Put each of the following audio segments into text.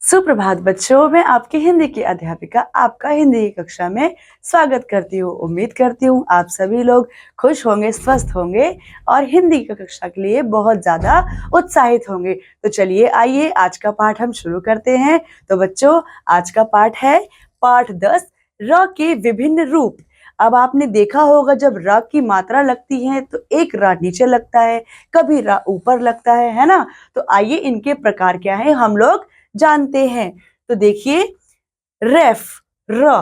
सुप्रभात बच्चों, मैं आपकी हिंदी की अध्यापिका आपका हिंदी की कक्षा में स्वागत करती हूँ। उम्मीद करती हूँ आप सभी लोग खुश होंगे, स्वस्थ होंगे और हिंदी की कक्षा के लिए बहुत ज़्यादा उत्साहित होंगे। तो चलिए आइए आज का पाठ हम शुरू करते हैं। तो बच्चों, आज का पाठ है पाठ 10 र के विभिन्न रूप। अब आपने देखा होगा जब र की मात्रा लगती है तो एक र नीचे लगता है, कभी र ऊपर लगता है ना। तो आइए इनके प्रकार क्या है हम लोग जानते हैं। तो देखिए, रेफ र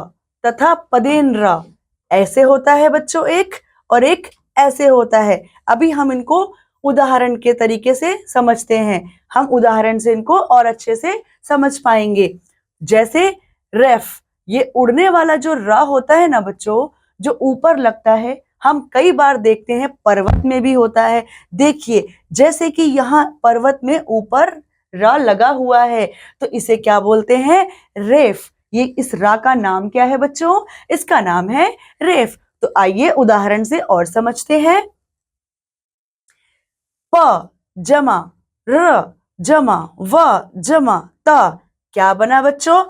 तथा पदेन र ऐसे होता है बच्चों एक, और एक ऐसे होता है। अभी हम इनको उदाहरण के तरीके से समझते हैं। हम उदाहरण से इनको और अच्छे से समझ पाएंगे। जैसे रेफ, ये उड़ने वाला जो र होता है ना बच्चों, जो ऊपर लगता है, हम कई बार देखते हैं पर्वत में भी होता है। देखिए, जैसे कि यहाँ पर्वत में ऊपर र लगा हुआ है, तो इसे क्या बोलते हैं? रेफ। ये इस रा का नाम क्या है बच्चों? इसका नाम है रेफ। तो आइए उदाहरण से और समझते हैं। प जमा र जमा व जमा त, क्या बना बच्चों?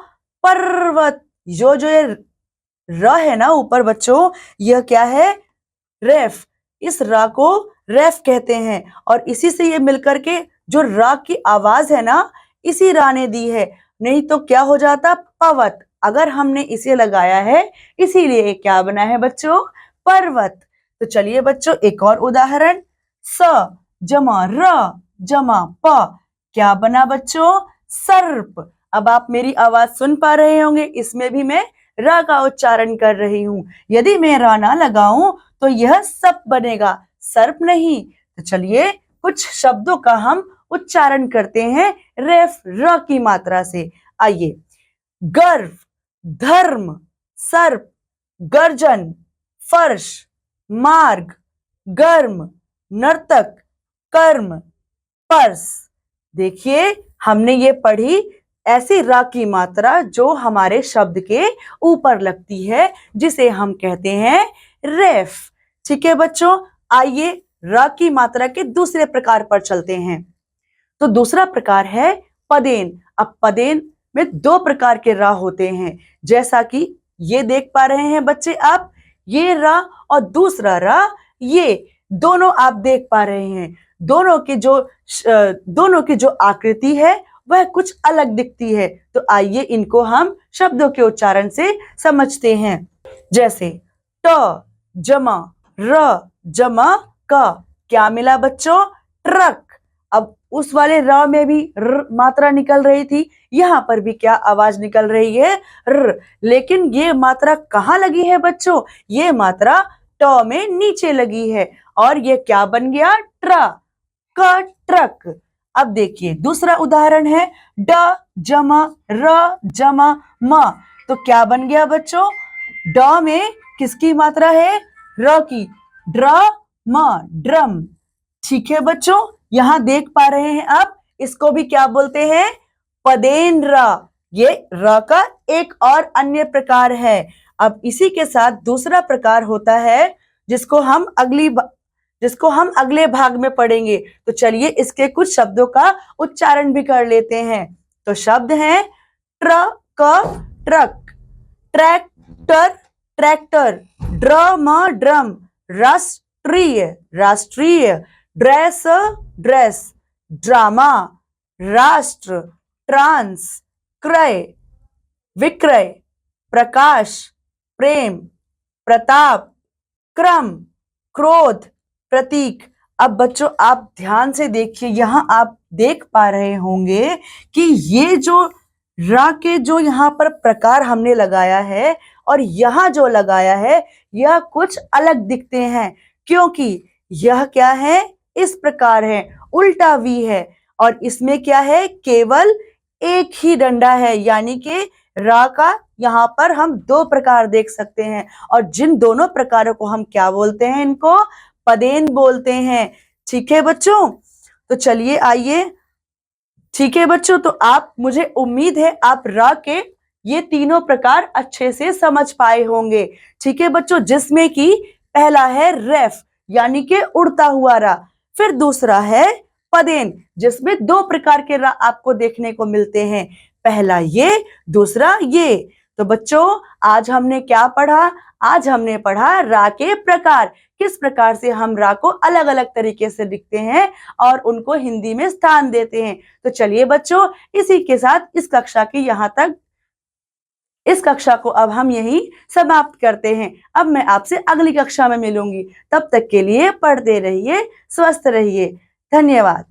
पर्वत। जो ये र है ना ऊपर बच्चों, यह क्या है? रेफ। इस रा को रेफ कहते हैं, और इसी से ये मिलकर के जो रा की आवाज है ना, इसी रा ने दी है। नहीं तो क्या हो जाता? पवत। अगर हमने इसे लगाया है, इसीलिए क्या बना है बच्चों? पर्वत। तो चलिए बच्चों, एक और उदाहरण। स जमा र जमा प, क्या बना बच्चों? सर्प। अब आप मेरी आवाज सुन पा रहे होंगे, इसमें भी मैं रा का उच्चारण कर रही हूं। यदि मैं रा ना लगाऊं तो यह सप बनेगा, सर्प नहीं। तो चलिए कुछ शब्दों का हम उच्चारण करते हैं रेफ र की मात्रा से। आइए। गर्व, धर्म, सर्प, गर्जन, फर्श, मार्ग, गर्म, नर्तक, कर्म, पर्स। देखिए, हमने ये पढ़ी ऐसी रा की मात्रा जो हमारे शब्द के ऊपर लगती है, जिसे हम कहते हैं रेफ। ठीक है बच्चों, आइए रा की मात्रा के दूसरे प्रकार पर चलते हैं। तो दूसरा प्रकार है पदेन। अब पदेन में दो प्रकार के रा होते हैं, जैसा कि ये देख पा रहे हैं बच्चे आप, ये रा और दूसरा रा, ये दोनों आप देख पा रहे हैं। दोनों की जो आकृति है वह कुछ अलग दिखती है। तो आइए इनको हम शब्दों के उच्चारण से समझते हैं। जैसे ट जमा र जमा क, क्या मिला बच्चों? ट्रक। अब उस वाले र में भी र मात्रा निकल रही थी, यहां पर भी क्या आवाज निकल रही है? र। लेकिन ये मात्रा कहां लगी है बच्चों? ये मात्रा ट में नीचे लगी है, और ये क्या बन गया? ट्रा का ट्रक। अब देखिए दूसरा उदाहरण है ड जमा र जमा म, तो क्या बन गया बच्चों? ड में किसकी मात्रा है? र की। ड्र म, ड्रम। ठीक है बच्चों, यहां देख पा रहे हैं आप, इसको भी क्या बोलते हैं? पदेन र। ये र का एक और अन्य प्रकार है। अब इसी के साथ दूसरा प्रकार होता है, जिसको हम अगले भाग में पढ़ेंगे। तो चलिए इसके कुछ शब्दों का उच्चारण भी कर लेते हैं। तो शब्द हैं truck, truck, tractor, tractor, drum, drum, राष्ट्रीय, राष्ट्रीय, ड्रेस, ड्रेस, ड्रामा, राष्ट्र, ट्रांस, क्रय, विक्रय, प्रकाश, प्रेम, प्रताप, क्रम, क्रोध, प्रतीक। अब बच्चों आप ध्यान से देखिए, यहां आप देख पा रहे होंगे कि ये जो रा के जो यहाँ पर प्रकार हमने लगाया है और यहाँ जो लगाया है, यह कुछ अलग दिखते हैं, क्योंकि यह क्या है? इस प्रकार है, उल्टा वी है, और इसमें क्या है? केवल एक ही डंडा है। यानी कि रा का यहाँ पर हम दो प्रकार देख सकते हैं, और जिन दोनों प्रकारों को हम क्या बोलते हैं? इनको पदेन बोलते हैं। ठीक है बच्चों, तो चलिए आइए। ठीक है बच्चों, तो मुझे उम्मीद है आप रा के ये तीनों प्रकार अच्छे से समझ पाए होंगे। ठीक है बच्चों, जिसमें कि पहला है रेफ, यानी कि उड़ता हुआ रा। फिर दूसरा है पदेन, जिसमें दो प्रकार के रा आपको देखने को मिलते हैं। पहला ये, दूसरा ये। तो बच्चों आज हमने क्या पढ़ा? आज हमने पढ़ा रा के प्रकार, किस प्रकार से हम रा को अलग अलग तरीके से लिखते हैं और उनको हिंदी में स्थान देते हैं। तो चलिए बच्चों, इसी के साथ इस कक्षा की यहाँ तक, इस कक्षा को अब हम यहीं समाप्त करते हैं। अब मैं आपसे अगली कक्षा में मिलूंगी। तब तक के लिए पढ़ते रहिए, स्वस्थ रहिए। धन्यवाद।